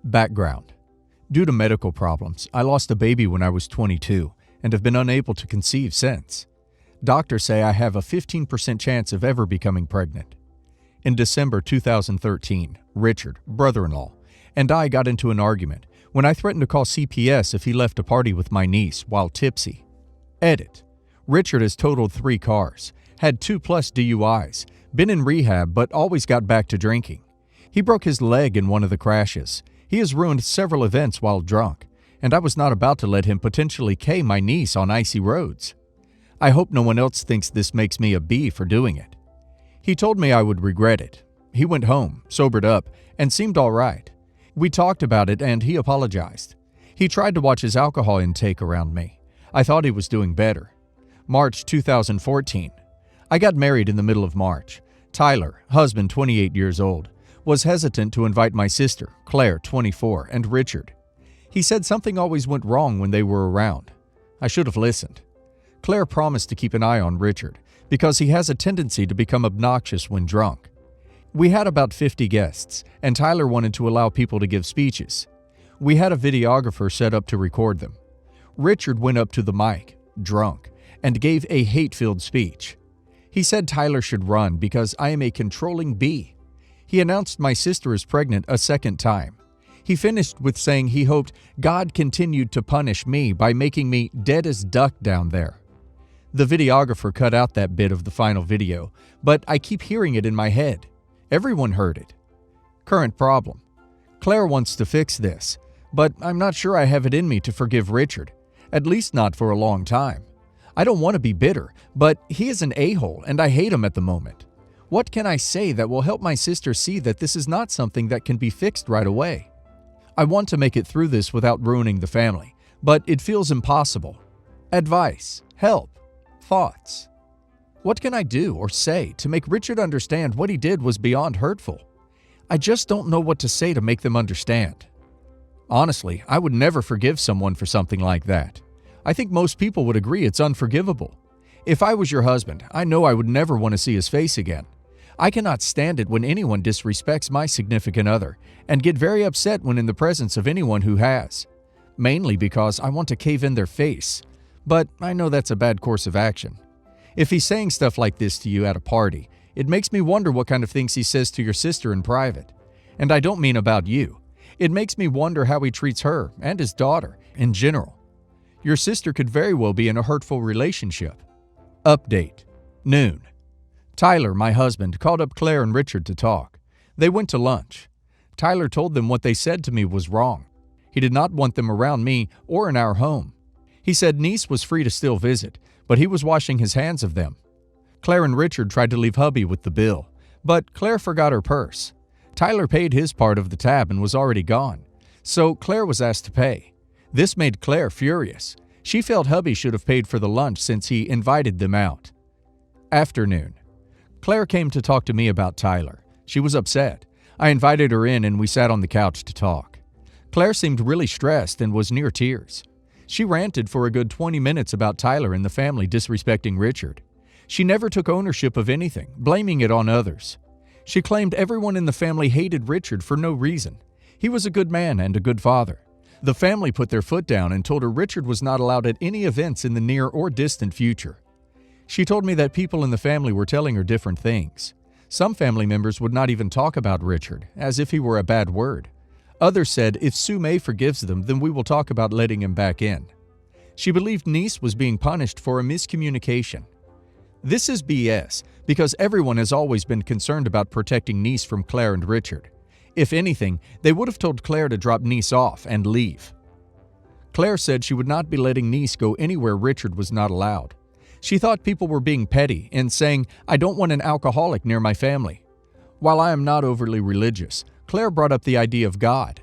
Background. Due to medical problems, I lost a baby when I was 22 and have been unable to conceive since. Doctors say I have a 15% chance of ever becoming pregnant. In December 2013, Richard, brother-in-law, and I got into an argument when I threatened to call CPS if he left a party with my niece while tipsy. Edit. Richard has totaled 3 cars, had 2+ DUIs, been in rehab but always got back to drinking. He broke his leg in one of the crashes. He has ruined several events while drunk, and I was not about to let him potentially K my niece on icy roads. I hope no one else thinks this makes me a B for doing it. He told me I would regret it. He went home, sobered up, and seemed all right. We talked about it and he apologized. He tried to watch his alcohol intake around me. I thought he was doing better. March 2014. I got married in the middle of March. Tyler, husband 28 years old, was hesitant to invite my sister, Claire 24, and Richard. He said something always went wrong when they were around. I should have listened. Claire promised to keep an eye on Richard because he has a tendency to become obnoxious when drunk. We had about 50 guests, and Tyler wanted to allow people to give speeches. We had a videographer set up to record them. Richard went up to the mic, drunk, and gave a hate-filled speech. He said Tyler should run because I am a controlling B. He announced my sister is pregnant a second time. He finished with saying he hoped God continued to punish me by making me dead as duck down there. The videographer cut out that bit of the final video, but I keep hearing it in my head. Everyone heard it. Current problem. Claire wants to fix this, but I'm not sure I have it in me to forgive Richard, at least not for a long time. I don't want to be bitter, but he is an a-hole and I hate him at the moment. What can I say that will help my sister see that this is not something that can be fixed right away? I want to make it through this without ruining the family, but it feels impossible. Advice, help, thoughts. What can I do or say to make Richard understand what he did was beyond hurtful? I just don't know what to say to make them understand. Honestly, I would never forgive someone for something like that. I think most people would agree it's unforgivable. If I was your husband, I know I would never want to see his face again. I cannot stand it when anyone disrespects my significant other and get very upset when in the presence of anyone who has. Mainly because I want to cave in their face. But I know that's a bad course of action. If he's saying stuff like this to you at a party, it makes me wonder what kind of things he says to your sister in private. And I don't mean about you. It makes me wonder how he treats her and his daughter in general. Your sister could very well be in a hurtful relationship. Update. Noon. Tyler, my husband, called up Claire and Richard to talk. They went to lunch. Tyler told them what they said to me was wrong. He did not want them around me or in our home. He said niece was free to still visit, but he was washing his hands of them. Claire and Richard tried to leave hubby with the bill, but Claire forgot her purse. Tyler paid his part of the tab and was already gone, so Claire was asked to pay. This made Claire furious. She felt hubby should have paid for the lunch since he invited them out. Afternoon. Claire came to talk to me about Tyler. She was upset. I invited her in and we sat on the couch to talk. Claire seemed really stressed and was near tears. She ranted for a good 20 minutes about Tyler and the family disrespecting Richard. She never took ownership of anything, blaming it on others. She claimed everyone in the family hated Richard for no reason. He was a good man and a good father. The family put their foot down and told her Richard was not allowed at any events in the near or distant future. She told me that people in the family were telling her different things. Some family members would not even talk about Richard, as if he were a bad word. Others said if Sue May forgives them, then we will talk about letting him back in. She believed niece was being punished for a miscommunication. This is BS, because everyone has always been concerned about protecting niece from Claire and Richard. If anything, they would have told Claire to drop niece off and leave. Claire said she would not be letting niece go anywhere Richard was not allowed. She thought people were being petty and saying, I don't want an alcoholic near my family. While I am not overly religious, Claire brought up the idea of God.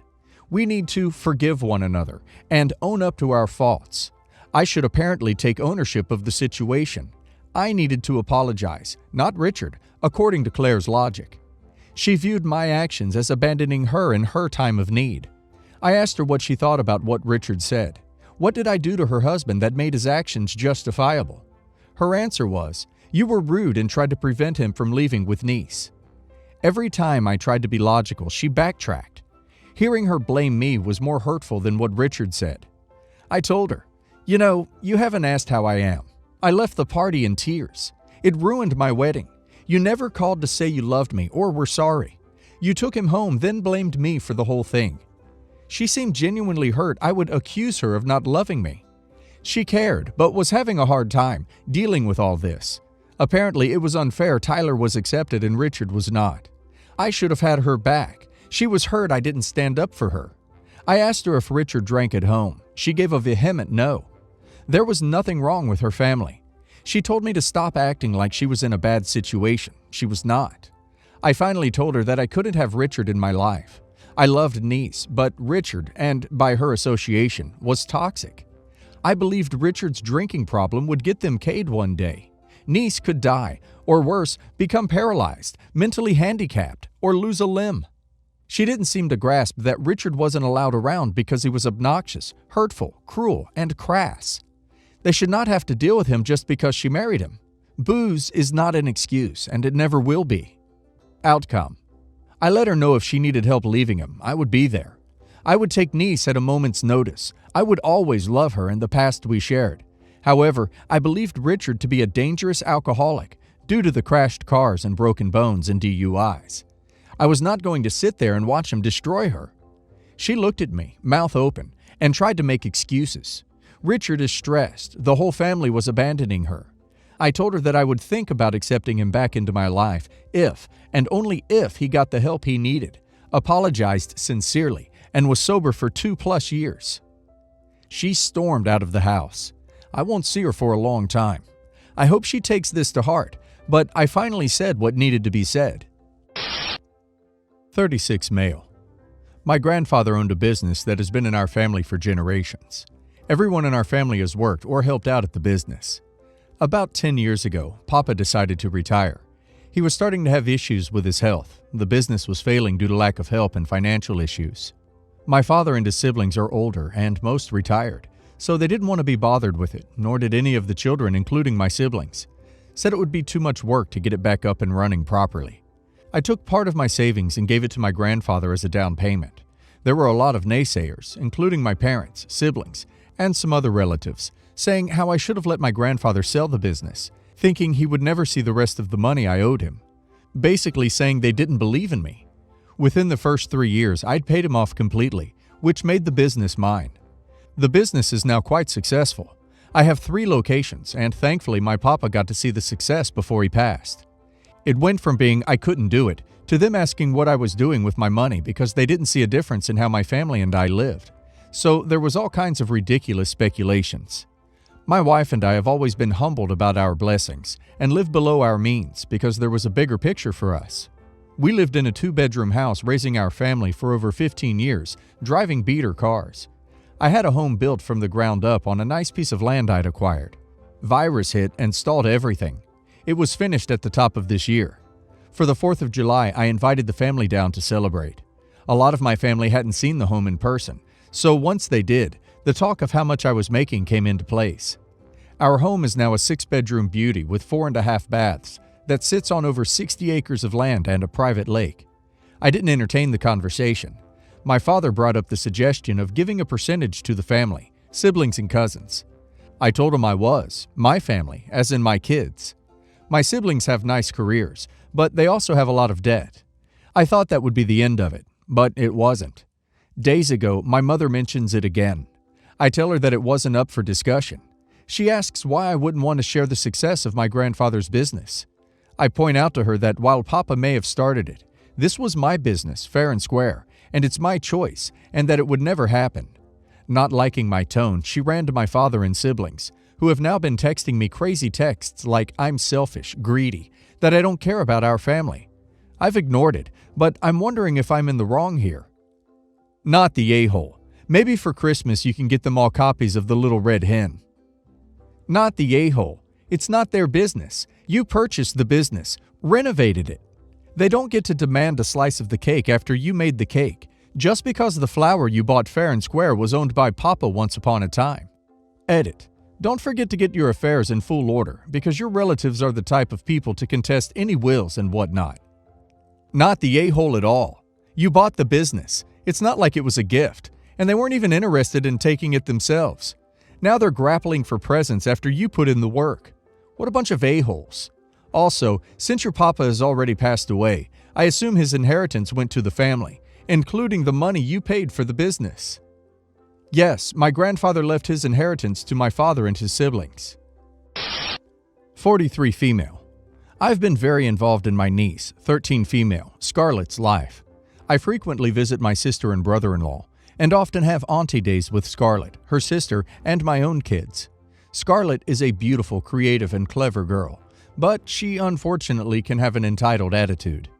We need to forgive one another and own up to our faults. I should apparently take ownership of the situation. I needed to apologize, not Richard, according to Claire's logic. She viewed my actions as abandoning her in her time of need. I asked her what she thought about what Richard said. What did I do to her husband that made his actions justifiable? Her answer was, you were rude and tried to prevent him from leaving with niece. Every time I tried to be logical, she backtracked. Hearing her blame me was more hurtful than what Richard said. I told her, "You know, you haven't asked how I am. I left the party in tears. It ruined my wedding. You never called to say you loved me or were sorry. You took him home, then blamed me for the whole thing." She seemed genuinely hurt I would accuse her of not loving me. She cared, but was having a hard time dealing with all this. Apparently, it was unfair Tyler was accepted and Richard was not. I should have had her back. She was hurt I didn't stand up for her. I asked her if Richard drank at home. She gave a vehement no. There was nothing wrong with her family. She told me to stop acting like she was in a bad situation. She was not. I finally told her that I couldn't have Richard in my life. I loved Niece, but Richard, and by her association, was toxic. I believed Richard's drinking problem would get them K'd one day. Niece could die, or worse, become paralyzed, mentally handicapped, or lose a limb. She didn't seem to grasp that Richard wasn't allowed around because he was obnoxious, hurtful, cruel, and crass. They should not have to deal with him just because she married him. Booze is not an excuse, and it never will be. Outcome: I let her know if she needed help leaving him, I would be there. I would take Niece at a moment's notice. I would always love her and the past we shared. However, I believed Richard to be a dangerous alcoholic due to the crashed cars and broken bones and DUIs. I was not going to sit there and watch him destroy her. She looked at me, mouth open, and tried to make excuses. Richard is stressed. The whole family was abandoning her. I told her that I would think about accepting him back into my life if, and only if, he got the help he needed, apologized sincerely, and was sober for 2+ years. She stormed out of the house. I won't see her for a long time. I hope she takes this to heart, but I finally said what needed to be said. 36 male. My grandfather owned a business that has been in our family for generations. Everyone in our family has worked or helped out at the business. About 10 years ago, Papa decided to retire. He was starting to have issues with his health. The business was failing due to lack of help and financial issues. My father and his siblings are older and most retired, so they didn't want to be bothered with it, nor did any of the children, including my siblings. Said it would be too much work to get it back up and running properly. I took part of my savings and gave it to my grandfather as a down payment. There were a lot of naysayers, including my parents, siblings, and some other relatives, saying how I should have let my grandfather sell the business, thinking he would never see the rest of the money I owed him. Basically saying they didn't believe in me. Within the first 3 years, I'd paid him off completely, which made the business mine. The business is now quite successful. I have 3 locations, and thankfully my papa got to see the success before he passed. It went from being I couldn't do it, to them asking what I was doing with my money because they didn't see a difference in how my family and I lived. So there was all kinds of ridiculous speculations. My wife and I have always been humbled about our blessings and lived below our means because there was a bigger picture for us. We lived in a 2-bedroom house raising our family for over 15 years, driving beater cars. I had a home built from the ground up on a nice piece of land I'd acquired. Virus hit and stalled everything. It was finished at the top of this year. For the 4th of July, I invited the family down to celebrate. A lot of my family hadn't seen the home in person, so once they did, the talk of how much I was making came into place. Our home is now a 6-bedroom beauty with 4.5 baths that sits on over 60 acres of land and a private lake. I didn't entertain the conversation. My father brought up the suggestion of giving a percentage to the family, siblings and cousins. I told him I was, my family, as in my kids. My siblings have nice careers, but they also have a lot of debt. I thought that would be the end of it, but it wasn't. Days ago, my mother mentions it again. I tell her that it wasn't up for discussion. She asks why I wouldn't want to share the success of my grandfather's business. I point out to her that while Papa may have started it, this was my business, fair and square, and it's my choice, and that it would never happen. Not liking my tone, she ran to my father and siblings, who have now been texting me crazy texts like I'm selfish, greedy, that I don't care about our family. I've ignored it, but I'm wondering if I'm in the wrong here. Not the a-hole. Maybe for Christmas you can get them all copies of The Little Red Hen. Not the a-hole. It's not their business. You purchased the business, renovated it. They don't get to demand a slice of the cake after you made the cake, just because the flour you bought fair and square was owned by Papa once upon a time. Edit. Don't forget to get your affairs in full order, because your relatives are the type of people to contest any wills and whatnot. Not the a-hole at all. You bought the business. It's not like it was a gift, and they weren't even interested in taking it themselves. Now they're grappling for presents after you put in the work. What a bunch of a-holes. Also, since your papa has already passed away, I assume his inheritance went to the family, including the money you paid for the business. Yes, my grandfather left his inheritance to my father and his siblings. 43 female. I've been very involved in my niece, 13 female, Scarlett's life. I frequently visit my sister and brother-in-law, and often have auntie days with Scarlett, her sister, and my own kids. Scarlett is a beautiful, creative, and clever girl, but she unfortunately can have an entitled attitude.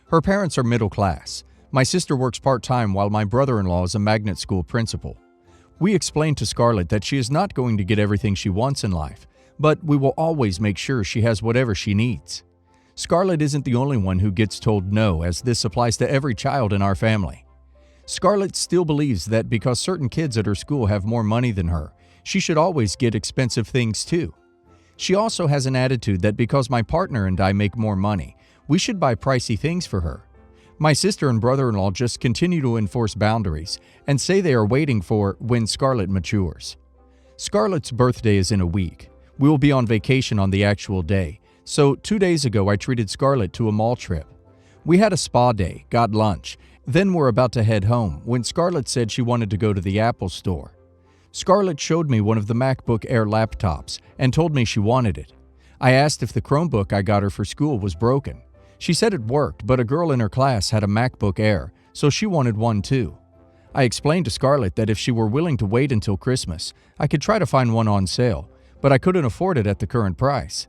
Her parents are middle class. My sister works part-time while my brother-in-law is a magnet school principal. We explained to Scarlett that she is not going to get everything she wants in life, but we will always make sure she has whatever she needs. Scarlett isn't the only one who gets told no, as this applies to every child in our family. Scarlett still believes that because certain kids at her school have more money than her, she should always get expensive things too. She also has an attitude that because my partner and I make more money, we should buy pricey things for her. My sister and brother-in-law just continue to enforce boundaries and say they are waiting for when Scarlett matures. Scarlett's birthday is in a week. We will be on vacation on the actual day, so 2 days ago I treated Scarlett to a mall trip. We had a spa day, got lunch, then were about to head home when Scarlett said she wanted to go to the Apple store. Scarlett showed me one of the MacBook Air laptops and told me she wanted it. I asked if the Chromebook I got her for school was broken. She said it worked, but a girl in her class had a MacBook Air, so she wanted one too. I explained to Scarlett that if she were willing to wait until Christmas, I could try to find one on sale, but I couldn't afford it at the current price.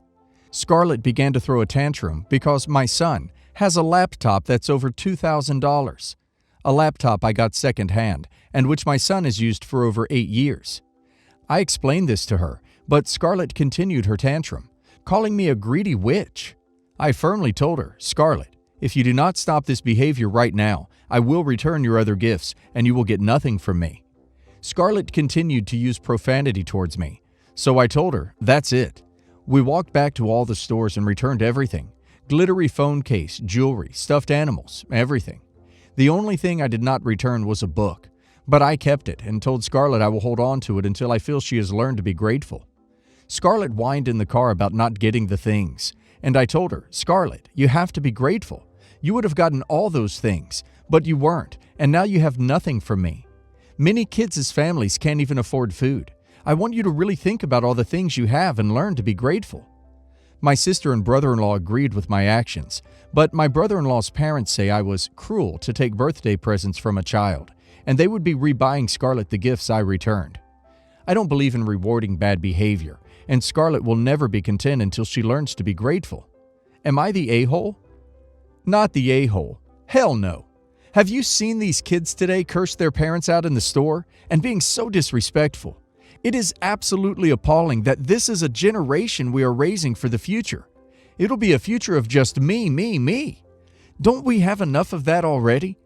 Scarlett began to throw a tantrum because my son has a laptop that's over $2,000. A laptop I got secondhand and which my son has used for over 8 years. I explained this to her, but Scarlett continued her tantrum, calling me a greedy witch. I firmly told her, Scarlett, if you do not stop this behavior right now, I will return your other gifts and you will get nothing from me. Scarlett continued to use profanity towards me, so I told her, that's it. We walked back to all the stores and returned everything. Glittery phone case, jewelry, stuffed animals, everything. The only thing I did not return was a book, but I kept it and told Scarlett I will hold on to it until I feel she has learned to be grateful. Scarlett whined in the car about not getting the things, and I told her, Scarlett, you have to be grateful. You would have gotten all those things, but you weren't, and now you have nothing from me. Many kids' families can't even afford food. I want you to really think about all the things you have and learn to be grateful. My sister and brother-in-law agreed with my actions, but my brother-in-law's parents say I was cruel to take birthday presents from a child, and they would be rebuying Scarlett the gifts I returned. I don't believe in rewarding bad behavior, and Scarlett will never be content until she learns to be grateful. Am I the a-hole? Not the a-hole. Hell no. Have you seen these kids today curse their parents out in the store and being so disrespectful? It is absolutely appalling that this is a generation we are raising for the future. It'll be a future of just me, me, me. Don't we have enough of that already?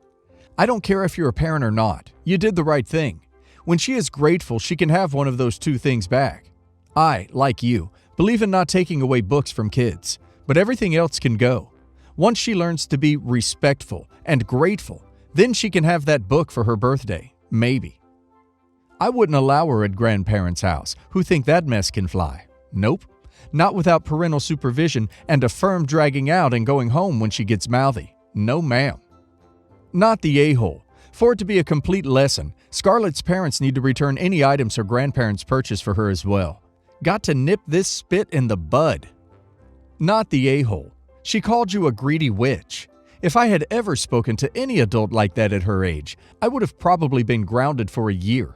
I don't care if you're a parent or not. You did the right thing. When she is grateful, she can have one of those two things back. I, like you, believe in not taking away books from kids, but everything else can go. Once she learns to be respectful and grateful, then she can have that book for her birthday, maybe. I wouldn't allow her at grandparents' house, who think that mess can fly. Nope. Not without parental supervision and a firm dragging out and going home when she gets mouthy. No ma'am. Not the a-hole. For it to be a complete lesson, Scarlett's parents need to return any items her grandparents purchased for her as well. Got to nip this spit in the bud. Not the a-hole. She called you a greedy witch. If I had ever spoken to any adult like that at her age, I would have probably been grounded for a year.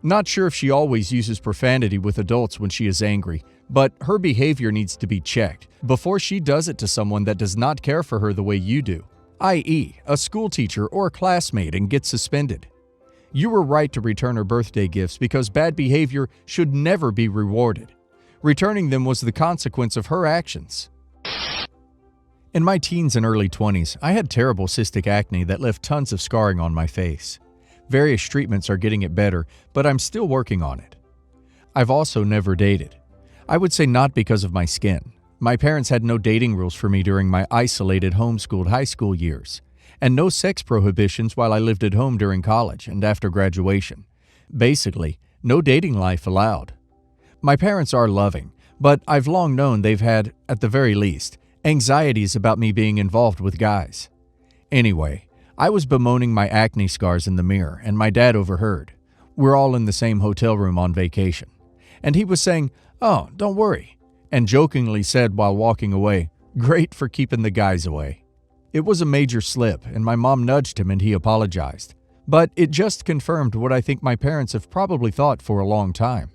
Not sure if she always uses profanity with adults when she is angry, but her behavior needs to be checked before she does it to someone that does not care for her the way you do, i.e., a school teacher or a classmate, and gets suspended. You were right to return her birthday gifts because bad behavior should never be rewarded. Returning them was the consequence of her actions. In my teens and early 20s, I had terrible cystic acne that left tons of scarring on my face. Various treatments are getting it better, but I'm still working on it. I've also never dated. I would say not because of my skin. My parents had no dating rules for me during my isolated homeschooled high school years, and no sex prohibitions while I lived at home during college and after graduation. Basically, no dating life allowed. My parents are loving, but I've long known they've had, at the very least, anxieties about me being involved with guys. Anyway, I was bemoaning my acne scars in the mirror, and my dad overheard. We're all in the same hotel room on vacation. And he was saying, "Oh, don't worry," and jokingly said while walking away, "Great for keeping the guys away." It was a major slip, and my mom nudged him and he apologized. But it just confirmed what I think my parents have probably thought for a long time.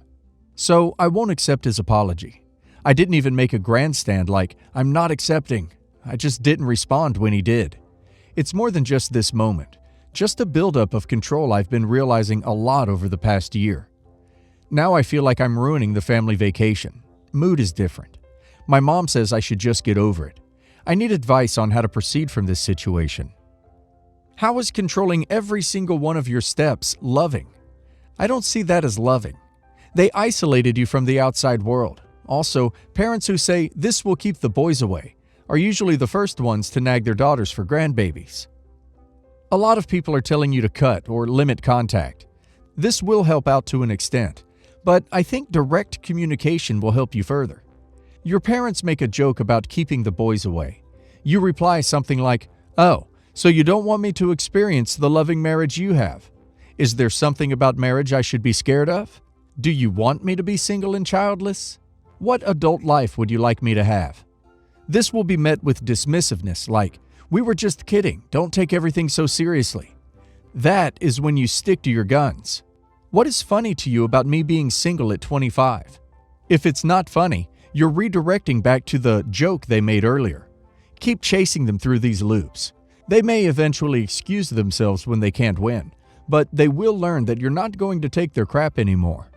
So I won't accept his apology. I didn't even make a grandstand like, "I'm not accepting." I just didn't respond when he did. It's more than just this moment, just a buildup of control I've been realizing a lot over the past year. Now I feel like I'm ruining the family vacation. Mood is different. My mom says I should just get over it. I need advice on how to proceed from this situation. How is controlling every single one of your steps loving? I don't see that as loving. They isolated you from the outside world. Also, parents who say, "This will keep the boys away," are usually the first ones to nag their daughters for grandbabies. A lot of people are telling you to cut or limit contact. This will help out to an extent, but I think direct communication will help you further. Your parents make a joke about keeping the boys away. You reply something like, "Oh, so you don't want me to experience the loving marriage you have? Is there something about marriage I should be scared of? Do you want me to be single and childless? What adult life would you like me to have?" This will be met with dismissiveness like, "We were just kidding, don't take everything so seriously." That is when you stick to your guns. What is funny to you about me being single at 25? If it's not funny, you're redirecting back to the joke they made earlier. Keep chasing them through these loops. They may eventually excuse themselves when they can't win, but they will learn that you're not going to take their crap anymore.